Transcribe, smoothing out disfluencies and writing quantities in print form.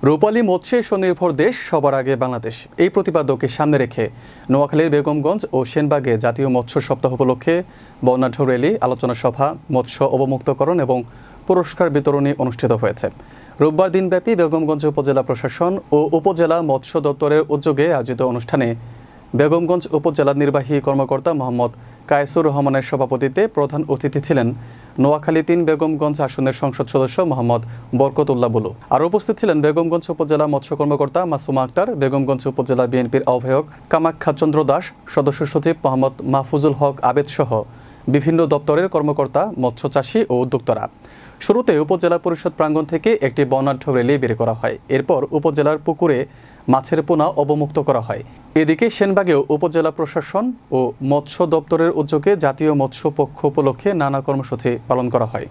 রূপালী মৎস্যে স্বনির্ভর দেশ সবার আগে বাংলাদেশ, এই প্রতিপাদ্যকে সামনে রেখে নোয়াখালীর বেগমগঞ্জ ও সেনবাগে জাতীয় মৎস্য সপ্তাহ উপলক্ষে বর্ণাঢ্য র্যালি, আলোচনা সভা, মৎস্য অবমুক্তকরণ এবং পুরস্কার বিতরণী অনুষ্ঠিত হয়েছে। রোববার দিনব্যাপী বেগমগঞ্জ উপজেলা প্রশাসন ও উপজেলা মৎস্য দপ্তরের উদ্যোগে আয়োজিত অনুষ্ঠানে বেগমগঞ্জ উপজেলার নির্বাহী কর্মকর্তা মোহাম্মদ কায়েসুর রহমানের সভাপতিত্বে প্রধান অতিথি ছিলেন নোয়াখালী ৩ বেগমগঞ্জ আসনের সংসদ সদস্য মোহাম্মদ বরকতুল্লাহ বুলু। আর উপস্থিত ছিলেন বেগমগঞ্জ উপজেলা মৎস্য কর্মকর্তা মাসুমা আক্তার, বেগমগঞ্জ উপজেলা বিএনপির আহ্বায়ক কামাখ্যা চন্দ্র দাস, সদস্য সচিব মোহাম্মদ মাহফুজুল হক আবেদ সহ বিভিন্ন দপ্তরের কর্মকর্তা, মৎস্য চাষী ও উদ্যোক্তারা। শুরুতে উপজেলা পরিষদ প্রাঙ্গণ থেকে একটি বর্ণাঢ্য র্যালি বের করা হয়। এরপর উপজেলার পুকুরে মাছের পোনা অবমুক্ত করা হয়। এদিকে সেনবাগেও উপজেলা প্রশাসন ও মৎস্য দপ্তরের উদ্যোগে জাতীয় মৎস্য পক্ষ উপলক্ষে নানা কর্মসূচি পালন করা হয়।